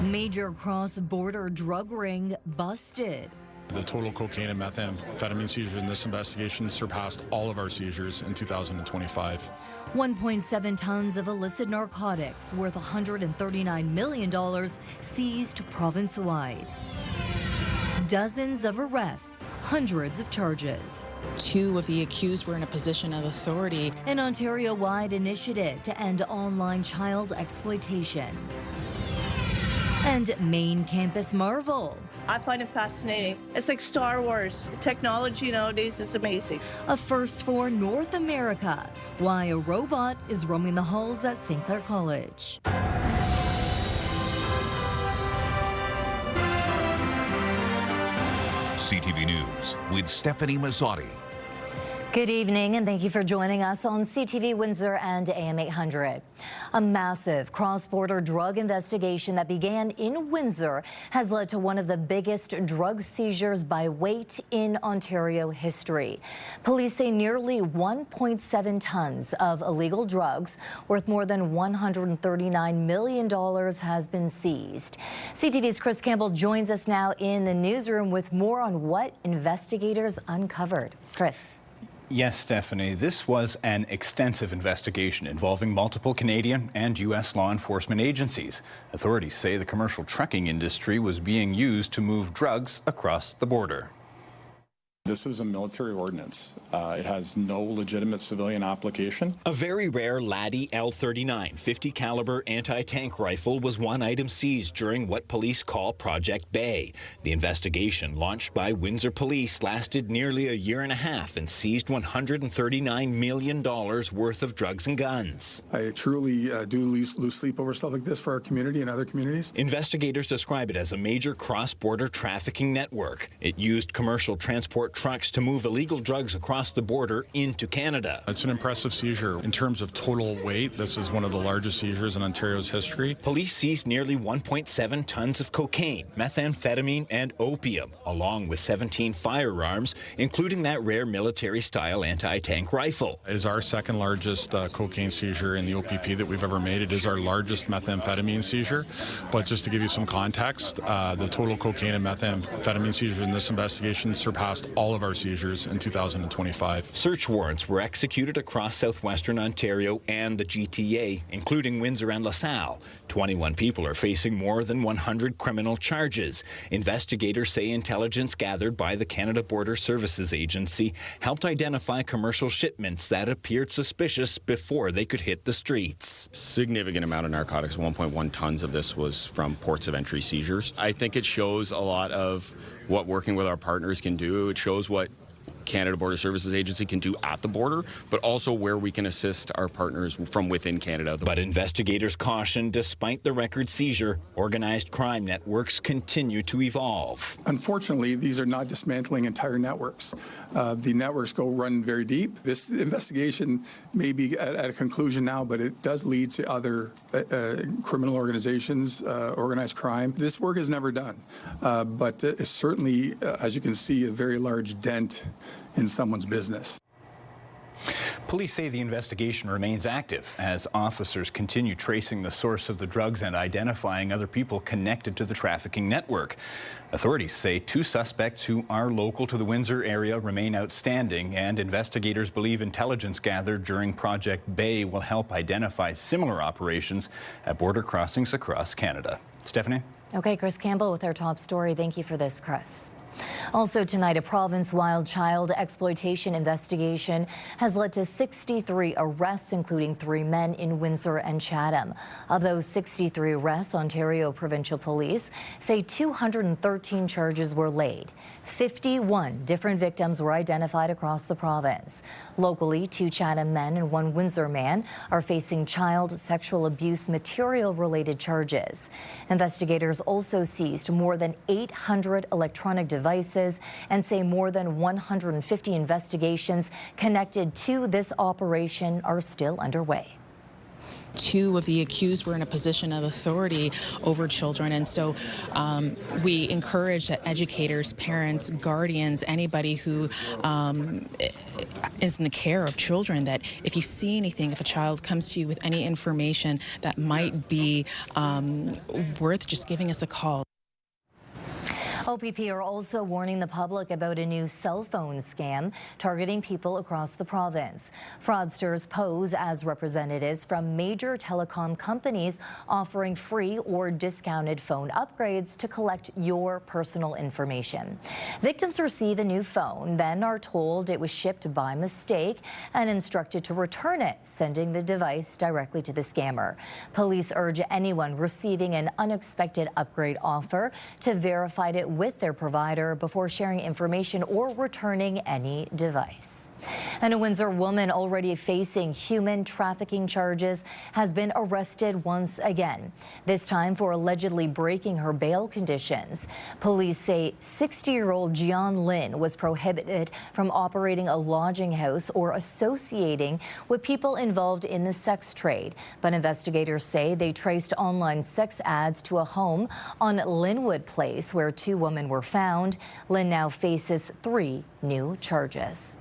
Major cross-border drug ring busted. The total cocaine and methamphetamine seizures in this investigation surpassed all of our seizures in 2025. 1.7 tons of illicit narcotics worth $139 million seized province-wide. Dozens of arrests, hundreds of charges. 2 of the accused were in a position of authority. An Ontario-wide initiative to end online child exploitation. And Maine campus marvel. I find it fascinating. It's like Star Wars. The technology nowadays is amazing. A first for North America. Why a robot is roaming the halls at St. Clair College. CTV News with Stefanie Masotti. Good evening, and thank you for joining us on CTV Windsor and AM 800. A massive cross-border drug investigation that began in Windsor has led to one of the biggest drug seizures by weight in Ontario history. Police say nearly 1.7 tons of illegal drugs worth more than $139 million has been seized. CTV's Chris Campbell joins us now in the newsroom with more on what investigators uncovered. Chris. Yes, Stephanie, this was an extensive investigation involving multiple Canadian and U.S. law enforcement agencies. Authorities say the commercial trucking industry was being used to move drugs across the border. This is a military ordinance. It has no legitimate civilian application. A very rare Laddie L39 50 caliber anti-tank rifle was one item seized during what police call Project Bay. The investigation, launched by Windsor Police, lasted nearly a year and a half and seized $139 million worth of drugs and guns. I truly do lose sleep over stuff like this for our community and other communities. Investigators describe it as a major cross-border trafficking network. It used commercial transport trucks to move illegal drugs across the border into Canada. It's an impressive seizure. In terms of total weight, this is one of the largest seizures in Ontario's history. Police seized nearly 1.7 tons of cocaine, methamphetamine, and opium, along with 17 firearms, including that rare military-style anti-tank rifle. It is our second largest cocaine seizure in the OPP that we've ever made. It is our largest methamphetamine seizure. But just to give you some context, the total cocaine and methamphetamine seizures in this investigation surpassed all of our seizures in 2025. Search warrants were executed across southwestern Ontario and the GTA, including Windsor and LaSalle. 21 people are facing more than 100 criminal charges. Investigators say intelligence gathered by the Canada Border Services Agency helped identify commercial shipments that appeared suspicious before they could hit the streets. Significant amount of narcotics, 1.1 tons of this was from ports of entry seizures. I think it shows a lot of what working with our partners can do. It shows what Canada Border Services Agency can do at the border, but also where we can assist our partners from within Canada. But investigators caution, despite the record seizure, organized crime networks continue to evolve. Unfortunately, these are not dismantling entire networks. The networks run very deep. This investigation may be at a conclusion now, but it does lead to other criminal organizations, organized crime. This work is never done, but it's certainly, as you can see, a very large dent in someone's business. Police say the investigation remains active as officers continue tracing the source of the drugs and identifying other people connected to the trafficking network. Authorities say 2 suspects who are local to the Windsor area remain outstanding, and investigators believe intelligence gathered during Project Bay will help identify similar operations at border crossings across Canada. Stephanie? Okay, Chris Campbell with our top story. Thank you for this, Chris. Also tonight, a province-wide child exploitation investigation has led to 63 arrests, including 3 men in Windsor and Chatham. Of those 63 arrests, Ontario Provincial Police say 213 charges were laid. 51 different victims were identified across the province. Locally, 2 Chatham men and 1 Windsor man are facing child sexual abuse material-related charges. Investigators also seized more than 800 electronic devices and say more than 150 investigations connected to this operation are still underway. Two of the accused were in a position of authority over children, and so we encourage that educators, parents, guardians, anybody who is in the care of children, that if you see anything, if a child comes to you with any information that might be worth just giving us a call. OPP are also warning the public about a new cell phone scam targeting people across the province. Fraudsters pose as representatives from major telecom companies offering free or discounted phone upgrades to collect your personal information. Victims receive a new phone, then are told it was shipped by mistake and instructed to return it, sending the device directly to the scammer. Police urge anyone receiving an unexpected upgrade offer to verify it with their provider before sharing information or returning any device. And a Windsor woman already facing human trafficking charges has been arrested once again, this time for allegedly breaking her bail conditions. Police say 60-year-old Jian Lin was prohibited from operating a lodging house or associating with people involved in the sex trade. But investigators say they traced online sex ads to a home on Linwood Place where two women were found. Lin now faces 3 new charges.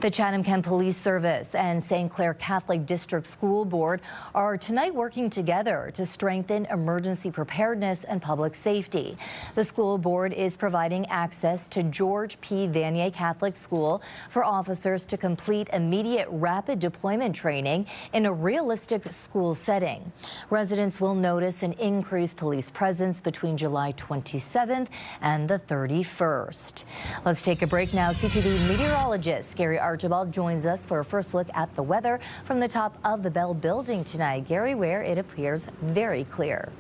The Chatham-Kent Police Service and St. Clair Catholic District School Board are tonight working together to strengthen emergency preparedness and public safety. The school board is providing access to George P. Vanier Catholic School for officers to complete immediate rapid deployment training in a realistic school setting. Residents will notice an increased police presence between July 27th and the 31st. Let's take a break now. CTV meteorologist Gary Archibald joins us for a first look at the weather from the top of the Bell Building tonight. Gary, where it appears very clear.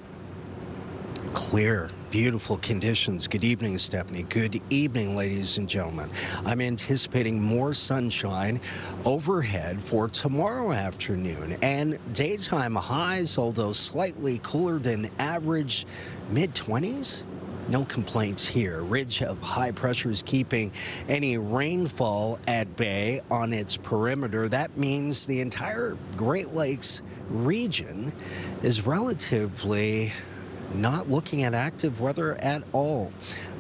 Clear, beautiful conditions. Good evening, Stefanie. Good evening, ladies and gentlemen. I'm anticipating more sunshine overhead for tomorrow afternoon and daytime highs, although slightly cooler than average, mid-20s. No complaints here. Ridge of high pressure is keeping any rainfall at bay on its perimeter. That means the entire Great Lakes region is relatively not looking at active weather at all.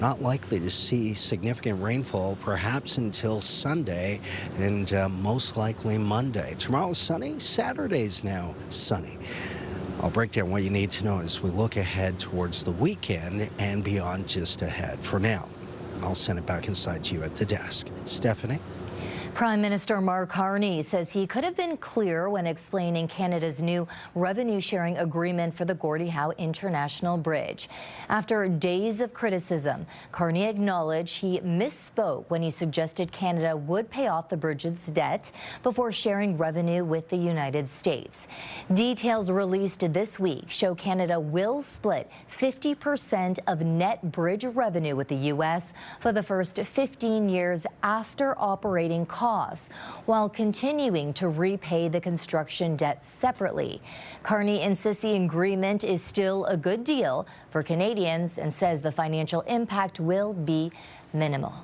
Not likely to see significant rainfall perhaps until Sunday and most likely Monday. Tomorrow's sunny. Saturday's now sunny. I'll break down what you need to know as we look ahead towards the weekend and beyond just ahead. For now, I'll send it back inside to you at the desk. Stefanie? Prime Minister Mark Carney says he could have been clearer when explaining Canada's new revenue-sharing agreement for the Gordie Howe International Bridge. After days of criticism, Carney acknowledged he misspoke when he suggested Canada would pay off the bridge's debt before sharing revenue with the United States. Details released this week show Canada will split 50% of net bridge revenue with the U.S. for the first 15 years after operating costs, while continuing to repay the construction debt separately. Carney insists the agreement is still a good deal for Canadians and says the financial impact will be minimal.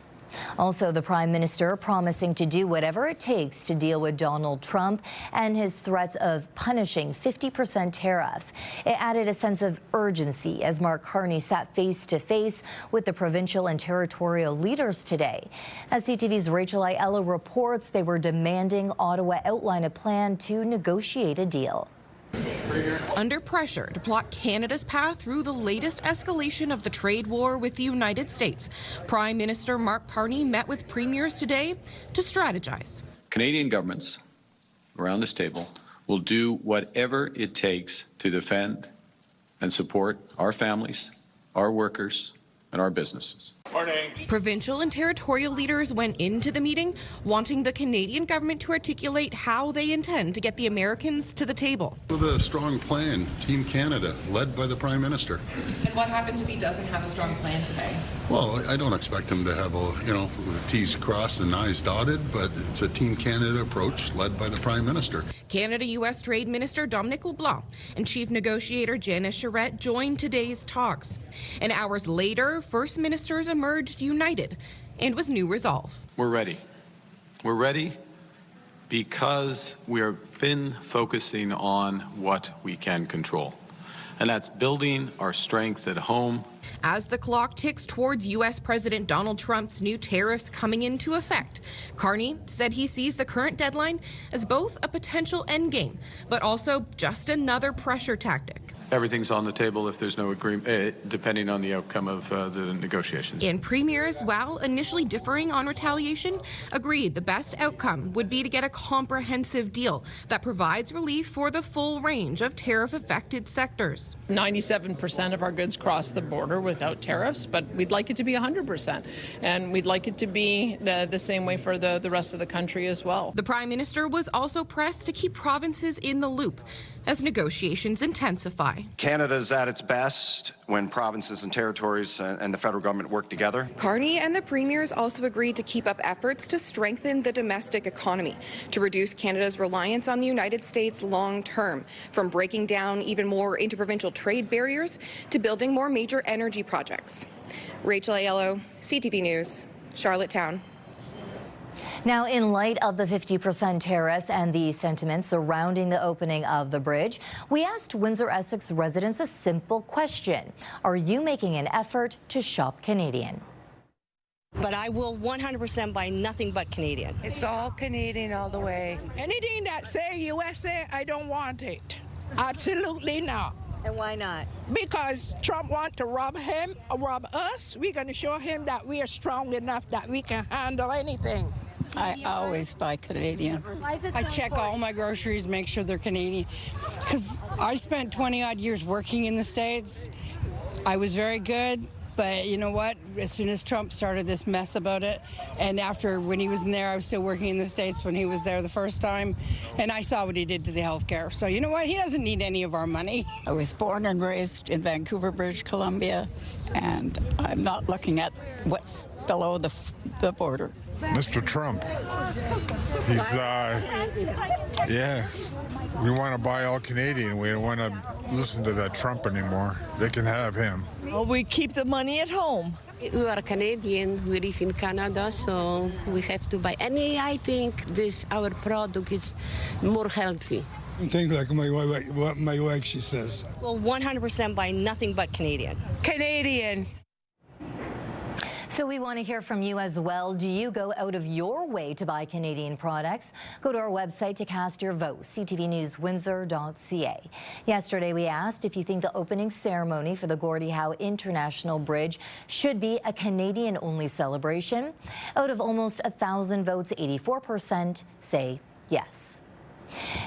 Also, the Prime Minister promising to do whatever it takes to deal with Donald Trump and his threats of punishing 50% tariffs. It added a sense of urgency as Mark Carney sat face-to-face with the provincial and territorial leaders today. As CTV's Rachel Aiello reports, they were demanding Ottawa outline a plan to negotiate a deal. Under pressure to plot Canada's path through the latest escalation of the trade war with the United States, Prime Minister Mark Carney met with premiers today to strategize. Canadian governments around this table will do whatever it takes to defend and support our families, our workers, and our businesses. Morning. Provincial and territorial leaders went into the meeting wanting the Canadian government to articulate how they intend to get the Americans to the table. With a strong plan, Team Canada, led by the Prime Minister. And what happens if he doesn't have a strong plan today? Well, I don't expect him to have the T's crossed and I's dotted, but it's a Team Canada approach led by the Prime Minister. Canada-U.S. Trade Minister Dominic LeBlanc and Chief Negotiator Janice Charette joined today's talks. And hours later, First Ministers emerged united and with new resolve. We're ready. We're ready because we have been focusing on what we can control, and that's building our strength at home. As the clock ticks towards U.S. President Donald Trump's new tariffs coming into effect, Carney said he sees the current deadline as both a potential endgame, but also just another pressure tactic. Everything's on the table if there's no agreement, depending on the outcome of the negotiations. And premiers, while initially differing on retaliation, agreed the best outcome would be to get a comprehensive deal that provides relief for the full range of tariff-affected sectors. 97% of our goods cross the border without tariffs, but we'd like it to be 100%. And we'd like it to be the same way for the rest of the country as well. The Prime Minister was also pressed to keep provinces in the loop as negotiations intensify. Canada's at its best when provinces and territories and the federal government work together. Carney and the premiers also agreed to keep up efforts to strengthen the domestic economy, to reduce Canada's reliance on the United States long term, from breaking down even more interprovincial trade barriers to building more major energy projects. Rachel Aiello, CTV News, Charlottetown. Now, in light of the 50% tariffs and the sentiments surrounding the opening of the bridge, we asked Windsor-Essex residents a simple question. Are you making an effort to shop Canadian? But I will 100% buy nothing but Canadian. It's all Canadian all the way. Anything that say USA, I don't want it. Absolutely not. And why not? Because Trump wants to rob us. We're going to show him that we are strong enough that we can handle anything. I always buy Canadian. I check all my groceries, make sure they're Canadian. Because I spent 20-odd years working in the States. I was very good, but you know what? As soon as Trump started this mess about it, and after when he was in there, I was still working in the States when he was there the first time, and I saw what he did to the health care. So you know what? He doesn't need any of our money. I was born and raised in Vancouver, British Columbia, and I'm not looking at what's below the border. Mr. Trump, he's, yes, we want to buy all Canadian. We don't want to listen to that Trump anymore. They can have him. Well, we keep the money at home. We are Canadian, we live in Canada, so we have to buy. And I think our product is more healthy. I think like what my wife, she says. Will 100% buy nothing but Canadian. Canadian. So we want to hear from you as well. Do you go out of your way to buy Canadian products? Go to our website to cast your vote, ctvnewswindsor.ca. Yesterday we asked if you think the opening ceremony for the Gordie Howe International Bridge should be a Canadian-only celebration. Out of almost 1,000 votes, 84% say yes.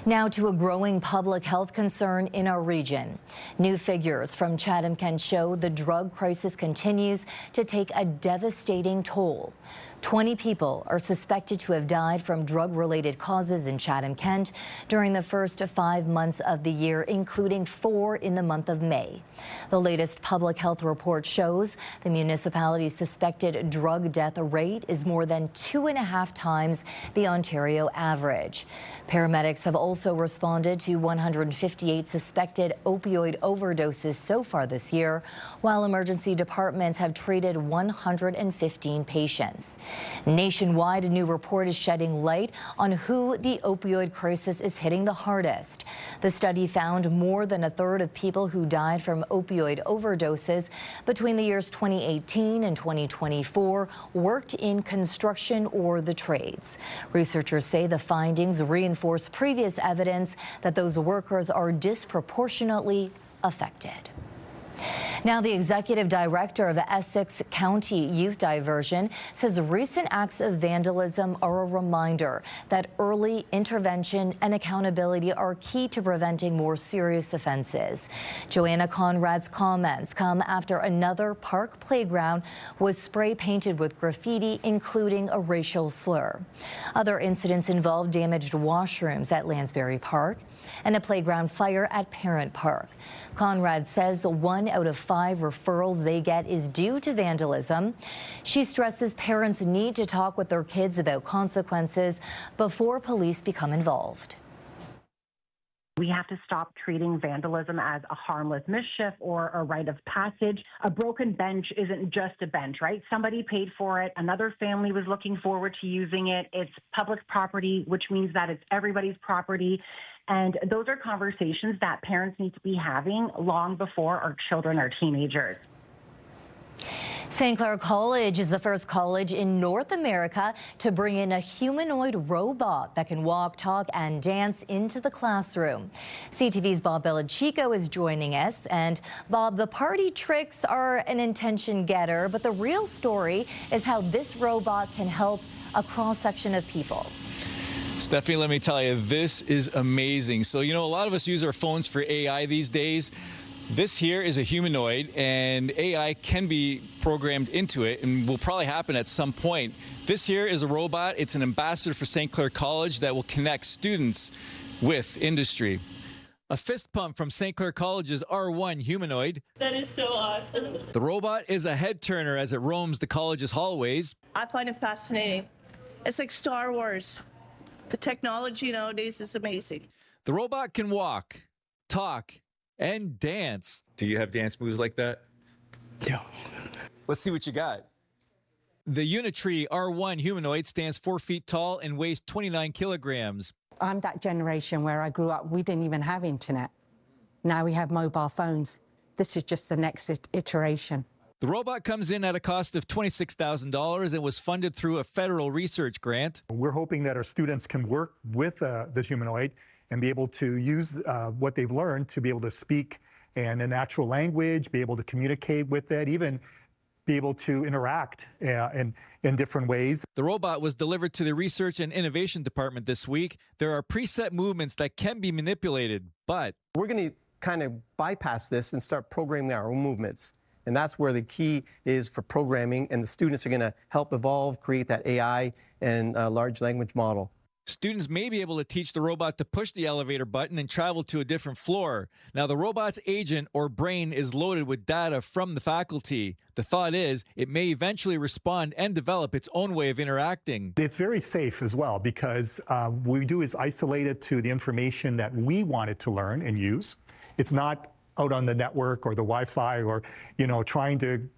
Now to a growing public health concern in our region. New figures from Chatham-Kent show the drug crisis continues to take a devastating toll. 20 people are suspected to have died from drug-related causes in Chatham-Kent during the first 5 months of the year, including 4 in the month of May. The latest public health report shows the municipality's suspected drug death rate is more than 2.5 times the Ontario average. Paramedics have also responded to 158 suspected opioid overdoses so far this year, while emergency departments have treated 115 patients. Nationwide, a new report is shedding light on who the opioid crisis is hitting the hardest. The study found more than a third of people who died from opioid overdoses between the years 2018 and 2024 worked in construction or the trades. Researchers say the findings reinforce previous evidence that those workers are disproportionately affected. Now, the executive director of Essex County Youth Diversion says recent acts of vandalism are a reminder that early intervention and accountability are key to preventing more serious offenses. Joanna Conrad's comments come after another park playground was spray painted with graffiti, including a racial slur. Other incidents involved damaged washrooms at Lansbury Park and a playground fire at Parent Park. Conrad says 1 out of 5 referrals they get is due to vandalism. She stresses parents need to talk with their kids about consequences before police become involved. We have to stop treating vandalism as a harmless mischief or a rite of passage. A broken bench isn't just a bench, right? Somebody paid for it. Another family was looking forward to using it. It's public property, which means that it's everybody's property. And those are conversations that parents need to be having long before our children are teenagers. St. Clair College is the first college in North America to bring in a humanoid robot that can walk, talk, and dance into the classroom. CTV's Bob Belichico is joining us. And Bob, the party tricks are an attention getter, but the real story is how this robot can help a cross-section of people. Stefanie, let me tell you, this is amazing. So, you know, a lot of us use our phones for AI these days. This here is a humanoid, and AI can be programmed into it and will probably happen at some point. This here is a robot. It's an ambassador for St. Clair College that will connect students with industry. A fist pump from St. Clair College's R1 humanoid. That is so awesome. The robot is a head turner as it roams the college's hallways. I find it fascinating. It's like Star Wars. The technology nowadays is amazing. The robot can walk, talk, and dance. Do you have dance moves like that? No. Let's see what you got. The Unitree R1 humanoid stands 4 feet tall and weighs 29 kilograms. I'm that generation where I grew up, we didn't even have internet. Now we have mobile phones. This is just the next iteration. The robot comes in at a cost of $26,000 and was funded through a federal research grant. We're hoping that our students can work with this humanoid and be able to use what they've learned to be able to speak in a natural language, be able to communicate with it, even be able to interact in different ways. The robot was delivered to the Research and Innovation Department this week. There are preset movements that can be manipulated, but we're going to kind of bypass this and start programming our own movements. And that's where the key is for programming, and the students are going to help evolve, create that AI and large language model. Students may be able to teach the robot to push the elevator button and travel to a different floor. Now, the robot's agent or brain is loaded with data from the faculty. The thought is it may eventually respond and develop its own way of interacting. It's very safe as well, because what we do is isolate it to the information that we want it to learn and use. It's not out on the network or the Wi-Fi or, you know, trying to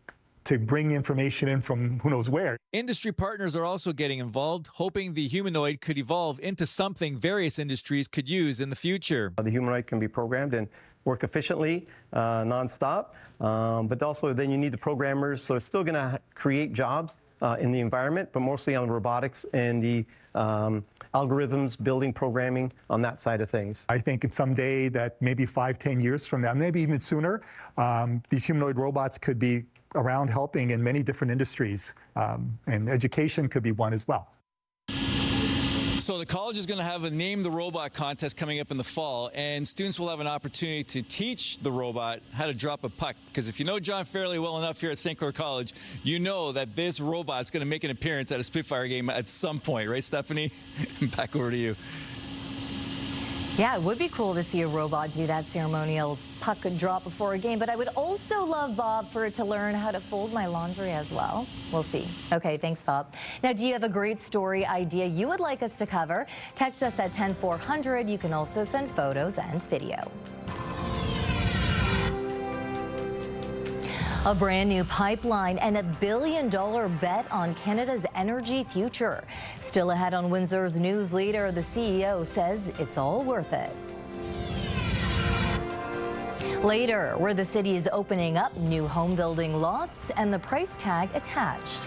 bring information in from who knows where. Industry partners are also getting involved, hoping the humanoid could evolve into something various industries could use in the future. The humanoid can be programmed and work efficiently, nonstop, but also then you need the programmers, so it's still going to create jobs in the environment, but mostly on robotics and the algorithms, building, programming on that side of things. I think someday that maybe 5-10 years from now, maybe even sooner, these humanoid robots could be around helping in many different industries, and education could be one as well. So the college is going to have a Name the Robot contest coming up in the fall, and students will have an opportunity to teach the robot how to drop a puck. Because if you know John Fairley well enough here at St. Clair College, you know that this robot's going to make an appearance at a Spitfire game at some point, right, Stefanie? Back over to you. Yeah, it would be cool to see a robot do that ceremonial puck drop before a game, but I would also love, Bob, for it to learn how to fold my laundry as well. We'll see. Okay, thanks, Bob. Now, do you have a great story idea you would like us to cover? Text us at 10400. You can also send photos and video. A brand new pipeline and $1 billion bet on Canada's energy future. Still ahead on Windsor's news leader, the CEO says it's all worth it. Later, where the city is opening up new home building lots and the price tag attached.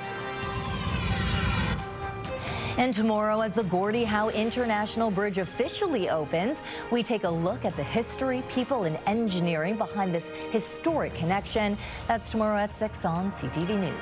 And tomorrow, as the Gordie Howe International Bridge officially opens, we take a look at the history, people, and engineering behind this historic connection. That's tomorrow at 6 on CTV News.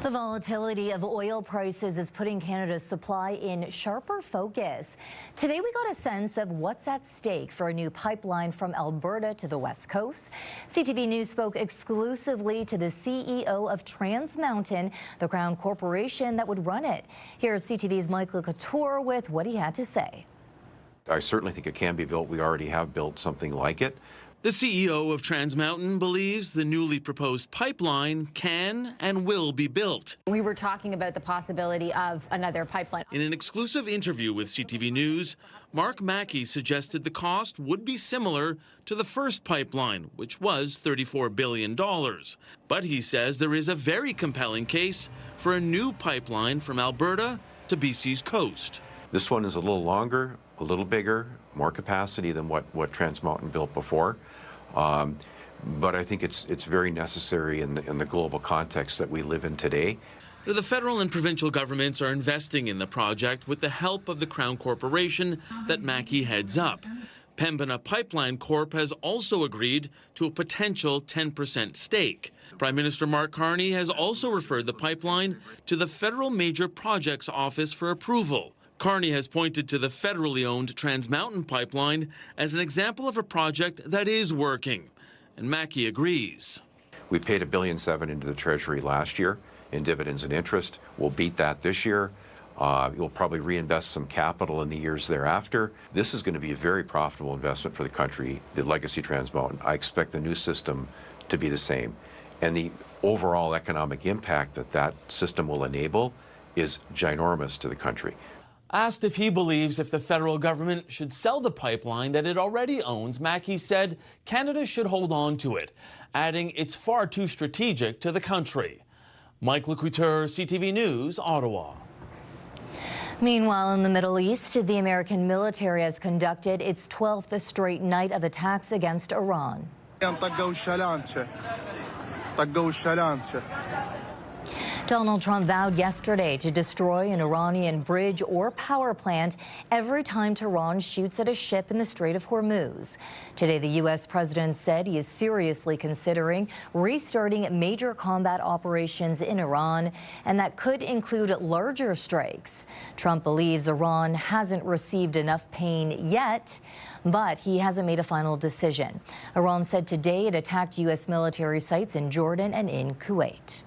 The volatility of oil prices is putting Canada's supply in sharper focus. Today, we got a sense of what's at stake for a new pipeline from Alberta to the West Coast. CTV News spoke exclusively to the CEO of Trans Mountain, the Crown Corporation that would run it. Here's CTV's Michael Couture with what he had to say. I certainly think it can be built. We already have built something like it. The CEO of Trans Mountain believes the newly proposed pipeline can and will be built. We were talking about the possibility of another pipeline. In an exclusive interview with CTV News, Mark Mackey suggested the cost would be similar to the first pipeline, which was $34 billion. But he says there is a very compelling case for a new pipeline from Alberta to BC's coast. This one is a little longer, a little bigger, more capacity than what Trans Mountain built before. But I think it's very necessary in the global context that we live in today. The federal and provincial governments are investing in the project with the help of the Crown Corporation that Mackey heads up. Pembina Pipeline Corp has also agreed to a potential 10% stake. Prime Minister Mark Carney has also referred the pipeline to the Federal Major Projects Office for approval. Carney has pointed to the federally owned Trans Mountain Pipeline as an example of a project that is working, and Mackey agrees. We paid $1.7 billion into the Treasury last year in dividends and interest. We'll beat that this year. You'll probably reinvest some capital in the years thereafter. This is going to be a very profitable investment for the country, the legacy Trans Mountain. I expect the new system to be the same. And the overall economic impact that system will enable is ginormous to the country. Asked if he believes if the federal government should sell the pipeline that it already owns, Mackey said Canada should hold on to it, adding it's far too strategic to the country. Mike Lecouteur, CTV News, Ottawa. Meanwhile, in the Middle East, the American military has conducted its 12th straight night of attacks against Iran. Donald Trump vowed yesterday to destroy an Iranian bridge or power plant every time Tehran shoots at a ship in the Strait of Hormuz. Today, the U.S. president said he is seriously considering restarting major combat operations in Iran, and that could include larger strikes. Trump believes Iran hasn't received enough pain yet, but he hasn't made a final decision. Iran said today it attacked U.S. military sites in Jordan and in Kuwait.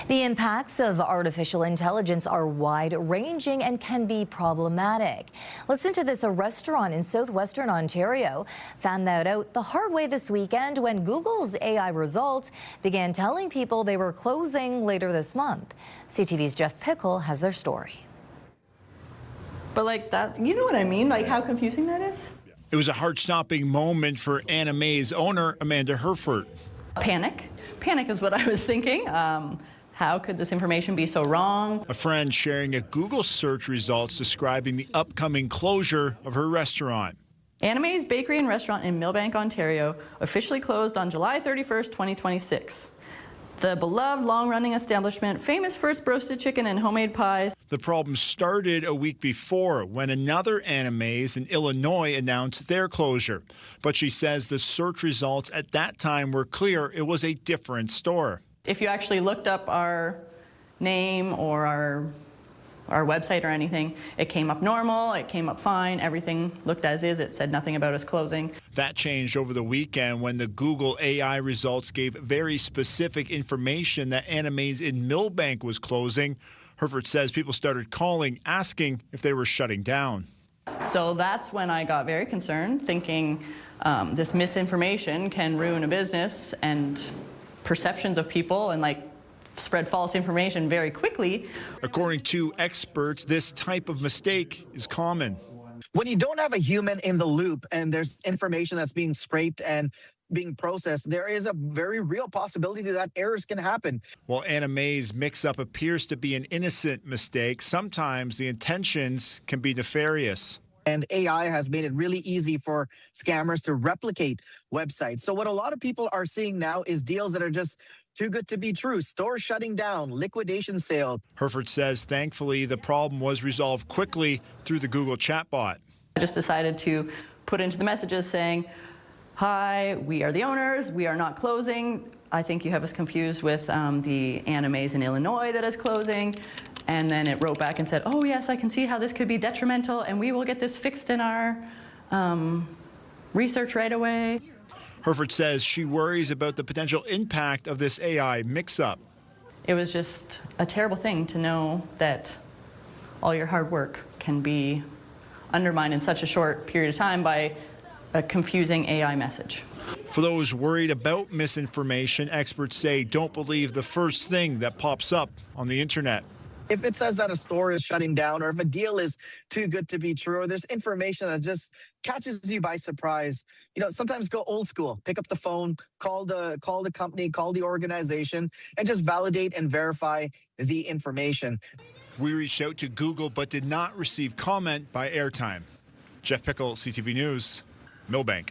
The impacts of artificial intelligence are wide-ranging and can be problematic. Listen to this. A restaurant in southwestern Ontario found that out the hard way this weekend when Google's AI results began telling people they were closing later this month. CTV's Jeff Pickle has their story. But like that, you know what I mean? Like how confusing that is? It was a heart-stopping moment for Anna May's owner, Amanda Herford. Panic. Panic is what I was thinking. How could this information be so wrong? A friend sharing a Google search results describing the upcoming closure of her restaurant. Anna May's Bakery and Restaurant in Millbank, Ontario, officially closed on July 31st, 2026. The beloved long-running establishment, famous for its roasted chicken and homemade pies. The problem started a week before when another Anna May's in Illinois announced their closure. But she says the search results at that time were clear it was a different store. If you actually looked up our name or our website or anything, it came up normal, it came up fine, everything looked as is, it said nothing about us closing. That changed over the weekend when the Google AI results gave very specific information that Anna May's in Millbank was closing. Herford says people started calling, asking if they were shutting down. So that's when I got very concerned, thinking this misinformation can ruin a business and perceptions of people and spread false information very quickly. According to experts, this type of mistake is common. When you don't have a human in the loop and there's information that's being scraped and being processed, there is a very real possibility that errors can happen. While Anna May's mix-up appears to be an innocent mistake, sometimes the intentions can be nefarious. And AI has made it really easy for scammers to replicate websites. So what a lot of people are seeing now is deals that are just too good to be true. Stores shutting down, liquidation sale. Herford says thankfully the problem was resolved quickly through the Google chatbot. I just decided to put into the messages saying, hi, we are the owners, we are not closing. I think you have us confused with the Anna May's in Illinois that is closing. And then it wrote back and said, oh yes, I can see how this could be detrimental and we will get this fixed in our research right away. Herford says she worries about the potential impact of this AI mix-up. It was just a terrible thing to know that all your hard work can be undermined in such a short period of time by a confusing AI message. For those worried about misinformation, experts say don't believe the first thing that pops up on the internet. If it says that a store is shutting down, or if a deal is too good to be true, or there's information that just catches you by surprise, sometimes go old school. Pick up the phone, call the company, call the organization, and just validate and verify the information. We reached out to Google but did not receive comment by airtime. Jeff Pickle, CTV News, Millbank.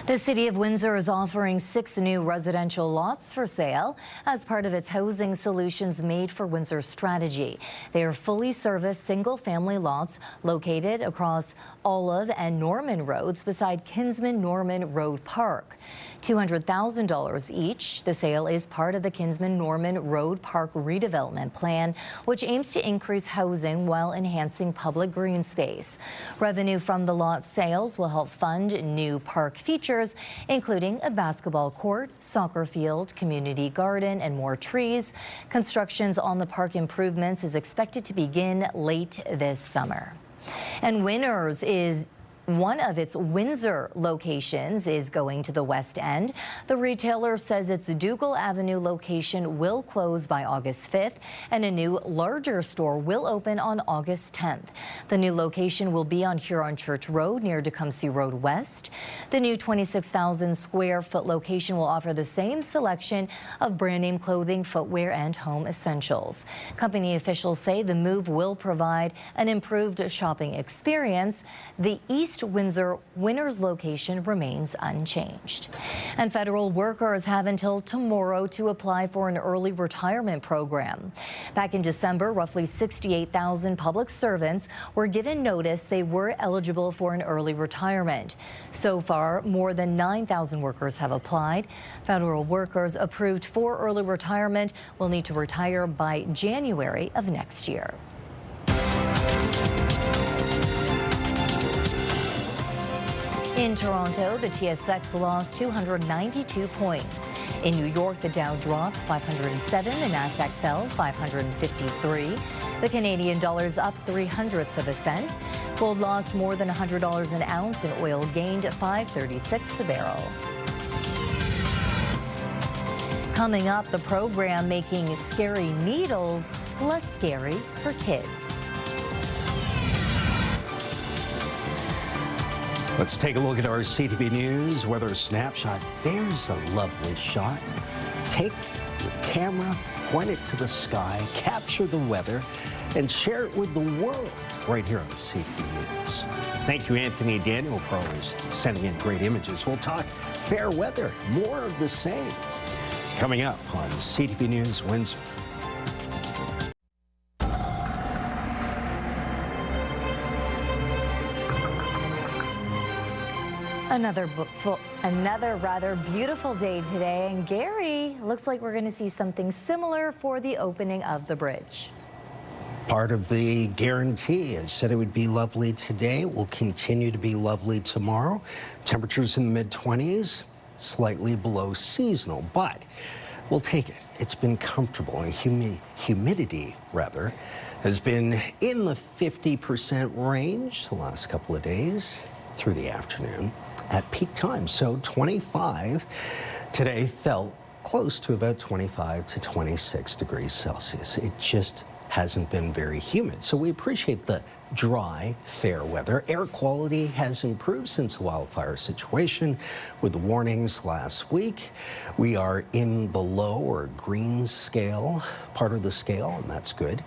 The City of Windsor is offering 6 new residential lots for sale as part of its Housing Solutions Made for Windsor strategy. They are fully serviced single-family lots located across Olive and Norman Roads beside Kinsman Norman Road Park. $200,000 each. The sale is part of the Kinsman Norman Road Park redevelopment plan, which aims to increase housing while enhancing public green space. Revenue from the lot sales will help fund new park features, including a basketball court, soccer field, community garden, and more trees. Constructions on the park improvements is expected to begin late this summer. And Winners is one of its Windsor locations is going to the West End. The retailer says its Dougal Avenue location will close by August 5th, and a new, larger store will open on August 10th. The new location will be on Huron Church Road near Tecumseh Road West. The new 26,000 square foot location will offer the same selection of brand name clothing, footwear, and home essentials. Company officials say the move will provide an improved shopping experience. The East Windsor Winners location remains unchanged. And federal workers have until tomorrow to apply for an early retirement program. Back in December, roughly 68,000 public servants were given notice they were eligible for an early retirement. So far, more than 9,000 workers have applied. Federal workers approved for early retirement will need to retire by January of next year. In Toronto, the TSX lost 292 points. In New York, the Dow dropped 507, the Nasdaq fell 553. The Canadian dollar's up 0.03 of a cent. Gold lost more than $100 an ounce, and oil gained $5.36 a barrel. Coming up, the program making scary needles less scary for kids. Let's take a look at our CTV News weather snapshot. There's a lovely shot. Take your camera, point it to the sky, capture the weather, and share it with the world right here on CTV News. Thank you, Anthony Daniel, for always sending in great images. We'll talk fair weather, more of the same, coming up on CTV News Windsor. Another rather beautiful day today, and Gary, looks like we're going to see something similar for the opening of the bridge. Part of the guarantee. I said it would be lovely today. It will continue to be lovely tomorrow. Temperatures in the mid-20s, slightly below seasonal, but we'll take it. It's been comfortable, and humidity, rather, has been in the 50% range the last couple of days through the afternoon at peak time. So 25 today felt close to about 25 to 26 degrees Celsius. It just hasn't been very humid. So we appreciate the dry, fair weather. Air quality has improved since the wildfire situation with the warnings last week. We are in the low or green scale, part of the scale, and that's good.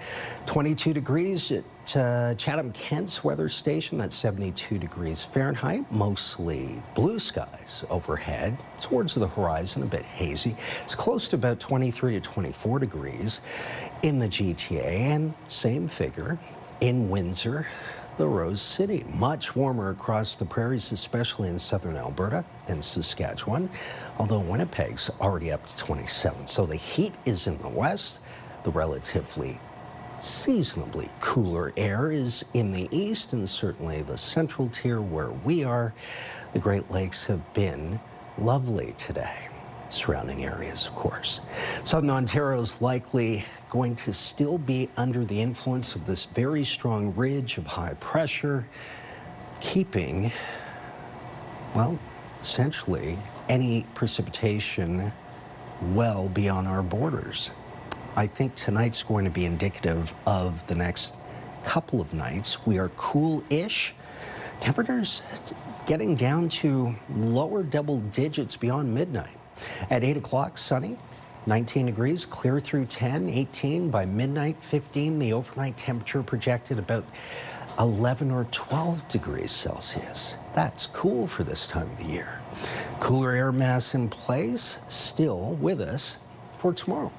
22 degrees at Chatham-Kent's weather station. That's 72 degrees Fahrenheit. Mostly blue skies overhead towards the horizon, a bit hazy. It's close to about 23 to 24 degrees in the GTA, and same figure in Windsor, the Rose City. Much warmer across the prairies, especially in southern Alberta and Saskatchewan, although Winnipeg's already up to 27. So the heat is in the west. The relatively seasonably cooler air is in the east, and certainly the central tier where we are. The Great Lakes have been lovely today. Surrounding areas, of course. Southern Ontario is likely going to still be under the influence of this very strong ridge of high pressure, keeping well, essentially any precipitation well beyond our borders. I think tonight's going to be indicative of the next couple of nights. We are cool-ish. Temperatures getting down to lower double digits beyond midnight. At 8 o'clock, sunny, 19 degrees, clear through 10, 18 by midnight, 15. The overnight temperature projected about 11 or 12 degrees Celsius. That's cool for this time of the year. Cooler air mass in place, still with us for tomorrow.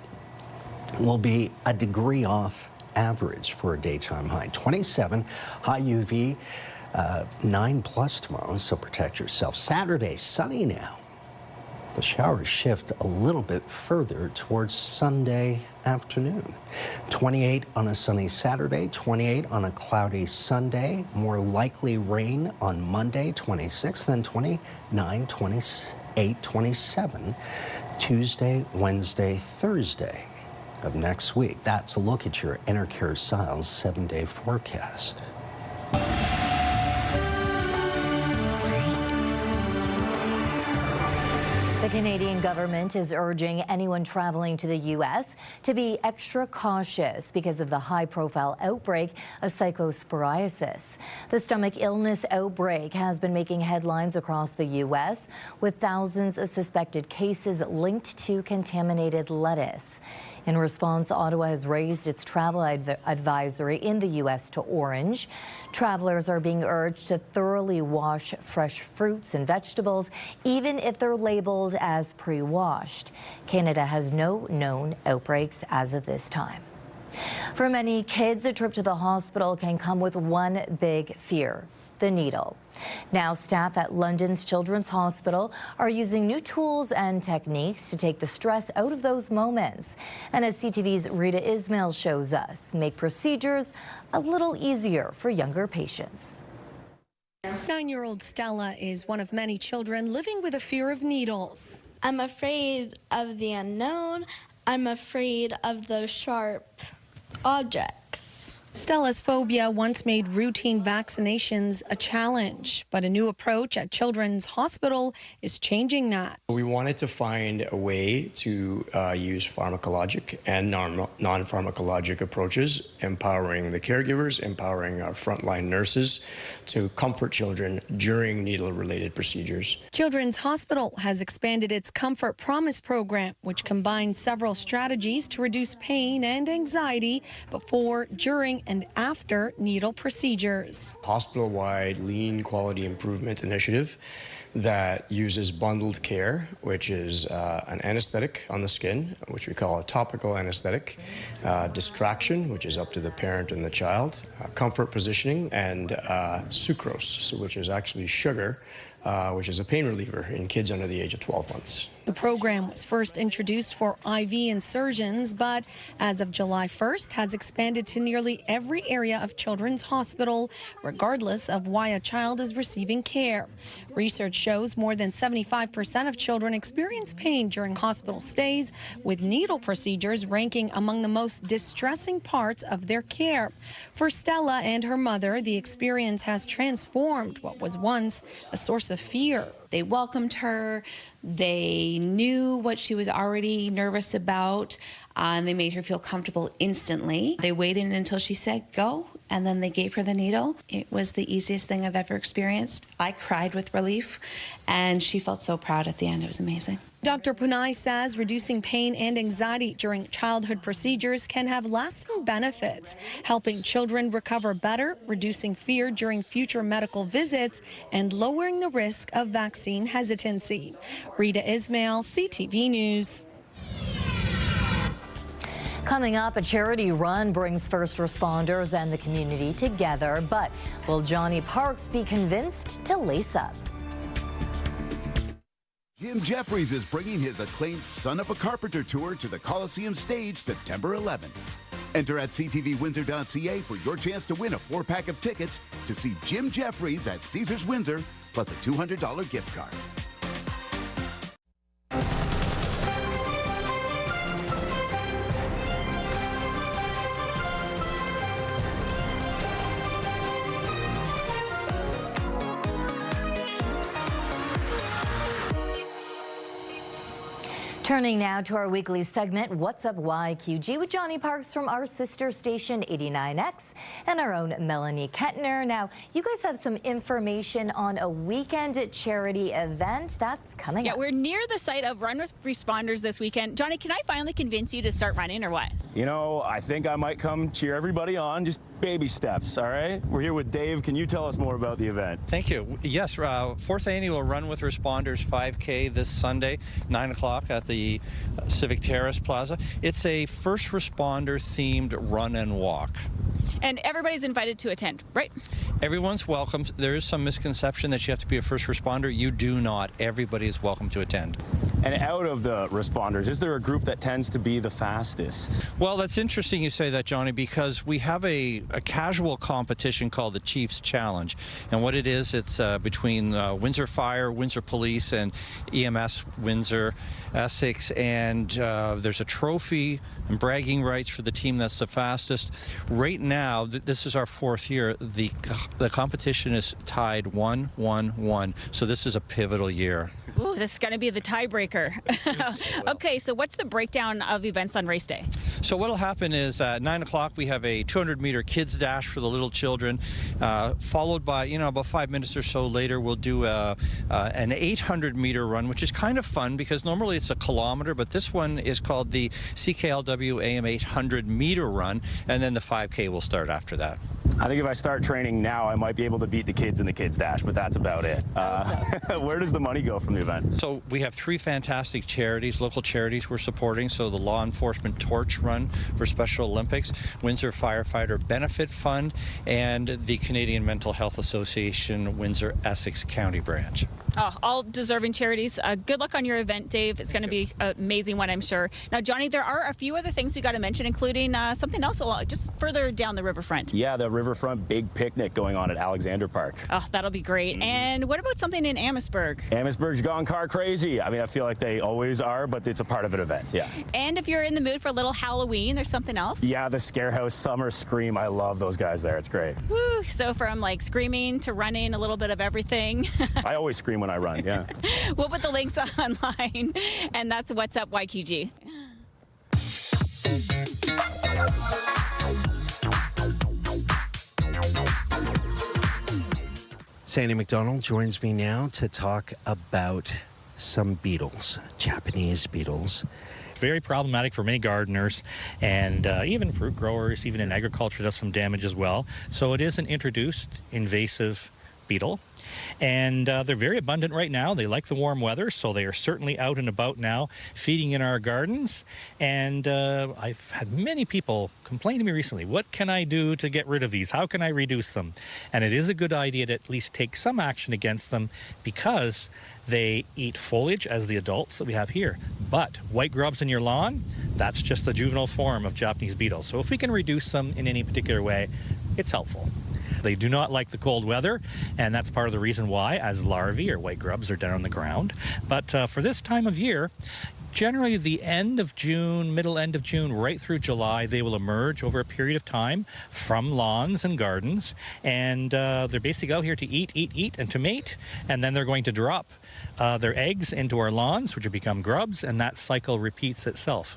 Will be a degree off average for a daytime high. 27, high UV, 9 plus tomorrow, so protect yourself. Saturday, sunny now. The showers shift a little bit further towards Sunday afternoon. 28 on a sunny Saturday, 28 on a cloudy Sunday, more likely rain on Monday, 26, then 29, 28, 27, Tuesday, Wednesday, Thursday of next week. That's a look at your Enercare Siles 7-day forecast. The Canadian government is urging anyone traveling to the U.S. to be extra cautious because of the high-profile outbreak of psychosporiasis. The stomach illness outbreak has been making headlines across the U.S., with thousands of suspected cases linked to contaminated lettuce. In response, Ottawa has raised its travel advisory in the U.S. to orange. Travelers are being urged to thoroughly wash fresh fruits and vegetables, even if they're labeled as pre-washed. Canada has no known outbreaks as of this time. For many kids, a trip to the hospital can come with one big fear: the needle. Now, staff at London's Children's Hospital are using new tools and techniques to take the stress out of those moments. And as CTV's Rita Ismail shows us, make procedures a little easier for younger patients. 9-year-old Stella is one of many children living with a fear of needles. I'm afraid of the unknown. I'm afraid of those sharp objects. Stella's phobia once made routine vaccinations a challenge, but a new approach at Children's Hospital is changing that. We wanted to find a way to use pharmacologic and non-pharmacologic approaches, empowering the caregivers, empowering our frontline nurses to comfort children during needle-related procedures. Children's Hospital has expanded its Comfort Promise program, which combines several strategies to reduce pain and anxiety before, during, and after needle procedures. Hospital-wide lean quality improvement initiative that uses bundled care, which is an anesthetic on the skin, which we call a topical anesthetic, distraction, which is up to the parent and the child, comfort positioning, and sucrose, which is actually sugar, which is a pain reliever in kids under the age of 12 months. The program was first introduced for IV insertions, but as of July 1st has expanded to nearly every area of Children's Hospital, regardless of why a child is receiving care. Research shows more than 75% of children experience pain during hospital stays, with needle procedures ranking among the most distressing parts of their care. For Stella and her mother, the experience has transformed what was once a source of fear. They welcomed her, they knew what she was already nervous about, and they made her feel comfortable instantly. They waited until she said go, and then they gave her the needle. It was the easiest thing I've ever experienced. I cried with relief, and she felt so proud at the end. It was amazing. Dr. Punai says reducing pain and anxiety during childhood procedures can have lasting benefits, helping children recover better, reducing fear during future medical visits, and lowering the risk of vaccine hesitancy. Rita Ismail, CTV News. Coming up, a charity run brings first responders and the community together. But will Johnny Parks be convinced to lace up? Jim Jeffries is bringing his acclaimed Son of a Carpenter tour to the Coliseum stage September 11th. Enter at ctvwindsor.ca for your chance to win a 4-pack of tickets to see Jim Jeffries at Caesars Windsor, plus a $200 gift card. Turning now to our weekly segment, What's Up YQG, with Johnny Parks from our sister station 89X and our own Melanie Kettner. Now, you guys have some information on a weekend charity event that's coming up. Yeah, we're near the site of Run with Responders this weekend. Johnny, can I finally convince you to start running or what? You know, I think I might come cheer everybody on, just baby steps, all right? We're here with Dave. Can you tell us more about the event? Thank you. Yes, 4th annual Run with Responders 5K this Sunday, 9 o'clock at the Civic Terrace Plaza. It's a first responder themed run and walk. And everybody's invited to attend, right? Everyone's welcome. There is some misconception that you have to be a first responder. You do not. Everybody is welcome to attend. And out of the responders, is there a group that tends to be the fastest? Well, that's interesting you say that, Johnny, because we have a casual competition called the Chiefs Challenge. And what it is, it's between Windsor Fire, Windsor Police, and EMS Windsor, Essex. And there's a trophy and bragging rights for the team that's the fastest. Right now, this is our 4th year. The competition is tied 1-1-1. So this is a pivotal year. Ooh, this is going to be the tiebreaker. Okay, so what's the breakdown of events on race day? So what'll happen is at 9 o'clock we have a 200-meter kids dash for the little children, followed by, about 5 minutes or so later we'll do an 800-meter run, which is kind of fun because normally it's a kilometer, but this one is called the CKLW AM 800-meter run, and then the 5K will start after that. I think if I start training now, I might be able to beat the kids in the kids dash, but that's about it. Where does the money go from the event? So we have 3 fantastic charities, local charities we're supporting. So the Law Enforcement Torch Run for Special Olympics, Windsor Firefighter Benefit Fund, and the Canadian Mental Health Association Windsor Essex County Branch. Oh, all deserving charities. Good luck on your event, Dave. It's going to be an amazing one, I'm sure. Now, Johnny, there are a few other things we got to mention, including something else just further down the riverfront. Yeah, the riverfront big picnic going on at Alexander Park. Oh, that'll be great. And what about something in Amherstburg? Amherstburg's gone car crazy. I mean, I feel like they always are, but it's a part of an event, yeah. And if you're in the mood for a little Halloween, there's something else? Yeah, the Scarehouse Summer Scream. I love those guys there. It's great. Woo! So from like screaming to running, a little bit of everything. I always scream when I run, yeah. We'll put the links online, and that's What's Up YQG. Sandy McDonald joins me now to talk about some beetles, Japanese beetles. Very problematic for many gardeners and even fruit growers, even in agriculture, does some damage as well. So it is an introduced invasive beetle. And they're very abundant right now. They like the warm weather, so they are certainly out and about now, feeding in our gardens. And I've had many people complain to me recently, what can I do to get rid of these? How can I reduce them? And it is a good idea to at least take some action against them because they eat foliage as the adults that we have here. But white grubs in your lawn, that's just the juvenile form of Japanese beetles. So if we can reduce them in any particular way, it's helpful. They do not like the cold weather, and that's part of the reason why, as larvae or white grubs are down on the ground. But for this time of year, generally the end of June, middle end of June, right through July, they will emerge over a period of time from lawns and gardens, and they're basically out here to eat, and to mate, and then they're going to drop their eggs into our lawns, which will become grubs, and that cycle repeats itself.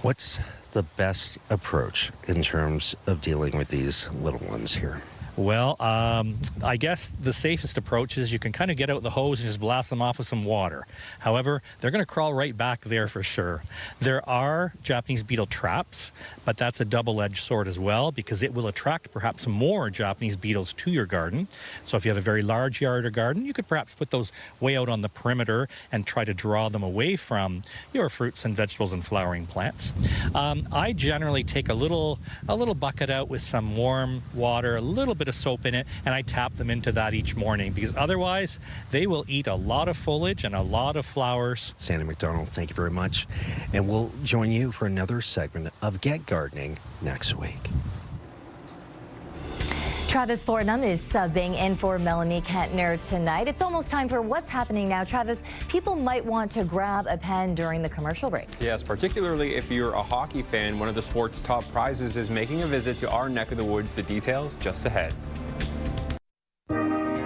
What's the best approach in terms of dealing with these little ones here? Well, I guess the safest approach is you can kind of get out the hose and just blast them off with some water. However, they're going to crawl right back there for sure. There are Japanese beetle traps, but that's a double-edged sword as well because it will attract perhaps more Japanese beetles to your garden. So if you have a very large yard or garden, you could perhaps put those way out on the perimeter and try to draw them away from your fruits and vegetables and flowering plants. I generally take a little bucket out with some warm water, a little bit of soap in it, and I tap them into that each morning because otherwise they will eat a lot of foliage and a lot of flowers. Sandy McDonald, thank you very much. And we'll join you for another segment of Get Gardening next week. Travis Fortnum is subbing in for Melanie Kettner tonight. It's almost time for What's Happening Now. Travis, people might want to grab a pen during the commercial break. Yes, particularly if you're a hockey fan. One of the sport's top prizes is making a visit to our neck of the woods. The details just ahead.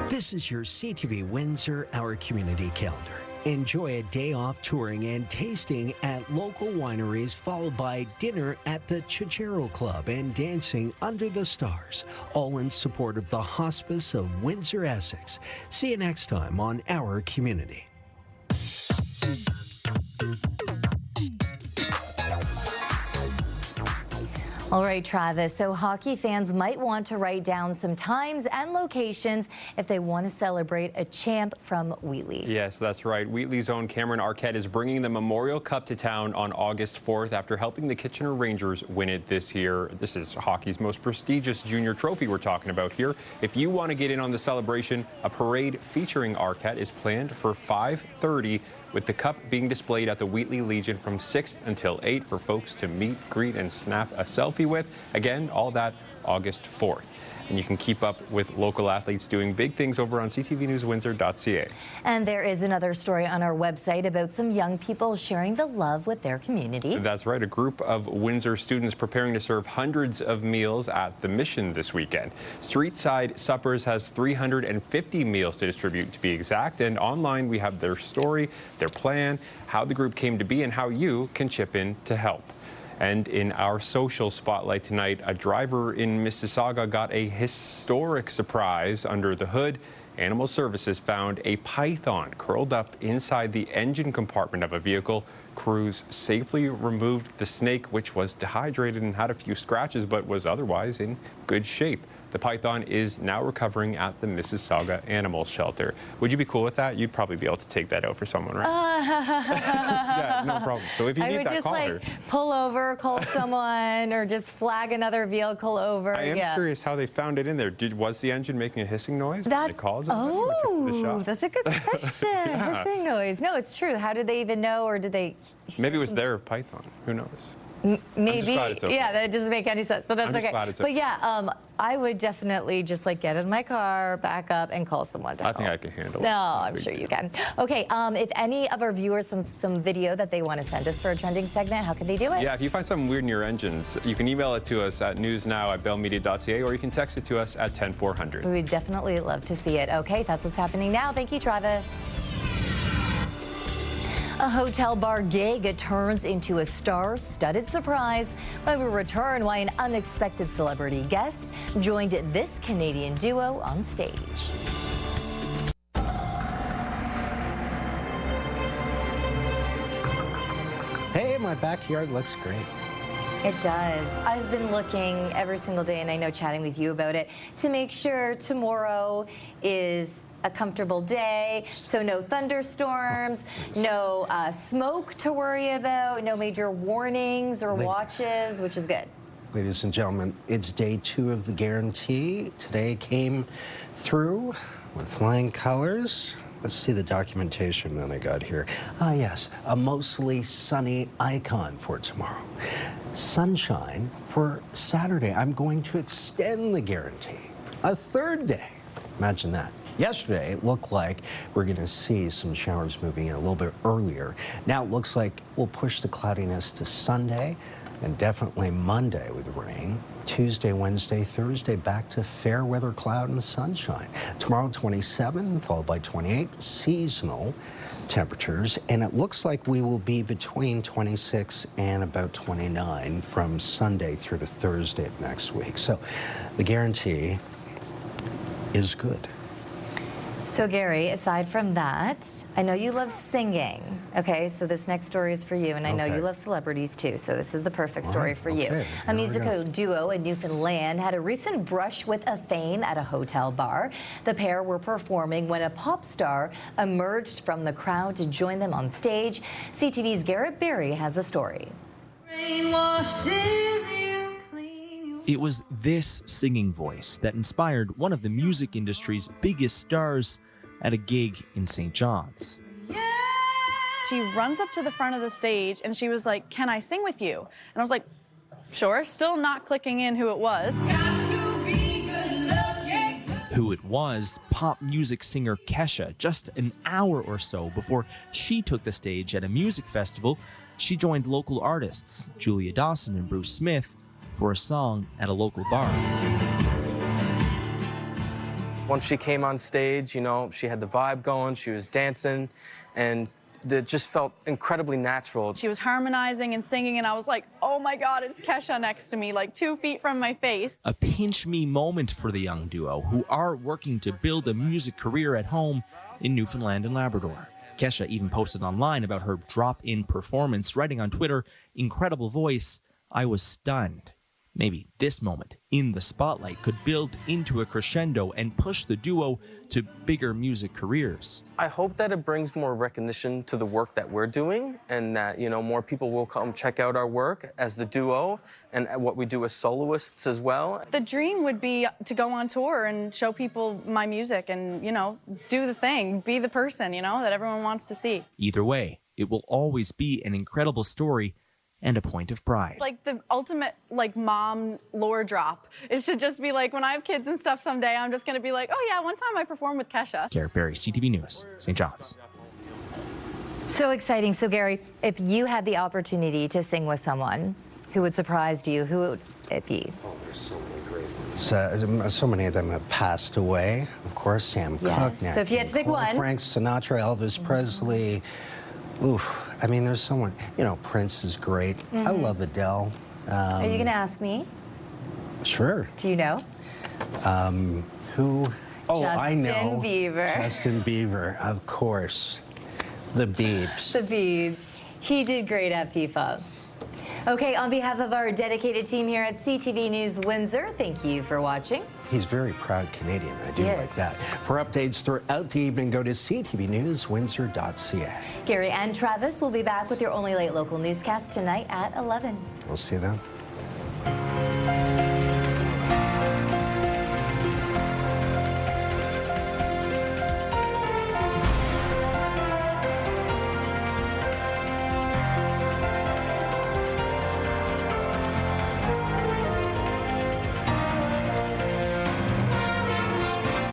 This is your CTV Windsor Our Community Calendar. Enjoy a day off touring and tasting at local wineries, followed by dinner at the Chichero Club and dancing under the stars, all in support of the Hospice of Windsor, Essex. See you next time on Our Community. All right, Travis, so hockey fans might want to write down some times and locations if they want to celebrate a champ from Wheatley. Yes, that's right. Wheatley's own Cameron Arquette is bringing the Memorial Cup to town on August 4th after helping the Kitchener Rangers win it this year. This is hockey's most prestigious junior trophy we're talking about here. If you want to get in on the celebration, a parade featuring Arquette is planned for 5:30. with the cup being displayed at the Wheatley Legion from 6 until 8 for folks to meet, greet, and snap a selfie with. Again, all that August 4th. And you can keep up with local athletes doing big things over on ctvnewswindsor.ca. And there is another story on our website about some young people sharing the love with their community. That's right. A group of Windsor students preparing to serve hundreds of meals at the Mission this weekend. Streetside Suppers has 350 meals to distribute, to be exact. And online, we have their story, their plan, how the group came to be, and how you can chip in to help. And in our social spotlight tonight, a driver in Mississauga got a historic surprise under the hood. Animal Services found a python curled up inside the engine compartment of a vehicle. Crews safely removed the snake, which was dehydrated and had a few scratches, but was otherwise in good shape. The python is now recovering at the Mississauga Animal Shelter. Would you be cool with that? You'd probably be able to take that out for someone, right? Yeah, no problem. So if you need that, call her. I would just pull over, call someone, or just flag another vehicle over. I am curious how they found it in there. Was the engine making a hissing noise? That's a good question. Hissing noise. No, it's true. How did they even know, or did they? Maybe it was their python. Who knows? Maybe. Okay. Yeah, that doesn't make any sense, but that's okay. But yeah, I would definitely just get in my car, back up, and call someone to help. I think I can handle it. No, I'm sure you can. Okay, if any of our viewers some video that they want to send us for a trending segment, how can they do it? Yeah, if you find something weird in your engines, you can email it to us at newsnow@bellmedia.ca, or you can text it to us at 10400. We would definitely love to see it. Okay, that's what's happening now. Thank you, Travis. A hotel bar gig turns into a star-studded surprise. When we return, why an unexpected celebrity guest joined this Canadian duo on stage. Hey, my backyard looks great. It does. I've been looking every single day, and I know chatting with you about it, to make sure tomorrow is a comfortable day, so no thunderstorms, no smoke to worry about, no major warnings or watches, which is good. Ladies and gentlemen, it's day 2 of the guarantee. Today came through with flying colors. Let's see the documentation that I got here. Ah, yes, a mostly sunny icon for tomorrow. Sunshine for Saturday. I'm going to extend the guarantee a 3rd day. Imagine that. Yesterday, it looked like we're going to see some showers moving in a little bit earlier. Now it looks like we'll push the cloudiness to Sunday and definitely Monday with rain. Tuesday, Wednesday, Thursday, back to fair weather, cloud and sunshine. Tomorrow, 27, followed by 28, seasonal temperatures. And it looks like we will be between 26 and about 29 from Sunday through to Thursday of next week. So the guarantee is good. So Gary, aside from that, I know you love singing. Okay, so this next story is for you, and I know you love celebrities too, so this is the perfect story for you. A musical duo in Newfoundland had a recent brush with a fame at a hotel bar. The pair were performing when a pop star emerged from the crowd to join them on stage. CTV's Garrett Berry has the story. It was this singing voice that inspired one of the music industry's biggest stars at a gig in St. John's. She runs up to the front of the stage and she was like, "Can I sing with you?" And I was like, "Sure," still not clicking in who it was. Who it was, pop music singer Kesha. Just an hour or so before she took the stage at a music festival, she joined local artists Julia Dawson and Bruce Smith for a song at a local bar. Once she came on stage, you know, she had the vibe going, she was dancing, and it just felt incredibly natural. She was harmonizing and singing, and I was like, oh my God, it's Kesha next to me, like 2 feet from my face. A pinch me moment for the young duo, who are working to build a music career at home in Newfoundland and Labrador. Kesha even posted online about her drop-in performance, writing on Twitter, "Incredible voice, I was stunned." Maybe this moment in the spotlight could build into a crescendo and push the duo to bigger music careers. I hope that it brings more recognition to the work that we're doing, and that, you know, more people will come check out our work as the duo and what we do as soloists as well. The dream would be to go on tour and show people my music and, you know, do the thing, be the person, you know, that everyone wants to see. Either way, it will always be an incredible story and a point of pride. Like the ultimate, like, mom lore drop is to just be like, when I have kids and stuff someday, I'm just gonna be like, oh yeah, one time I performed with Kesha. Garrett Berry, CTV News, St. John's. So exciting. So Gary, if you had the opportunity to sing with someone who would surprise you, who would it be? Oh, there's so many great ones. So many of them have passed away. Of course, Sam Cooke, Nat So if you had to pick King Cole, one. Frank Sinatra, Elvis Presley. Oof. I mean, there's someone, you know, Prince is great. I love Adele. Are you going to ask me? Sure. Do you know? Who? Oh, I know. Justin Bieber. Justin Bieber, of course. The Biebs. The Biebs. He did great at FIFA. Okay, on behalf of our dedicated team here at CTV News Windsor, thank you for watching. He's very proud Canadian. I do like that. For updates throughout the evening, go to ctvnewswindsor.ca. Gary and Travis will be back with your only late local newscast tonight at 11. We'll see you then.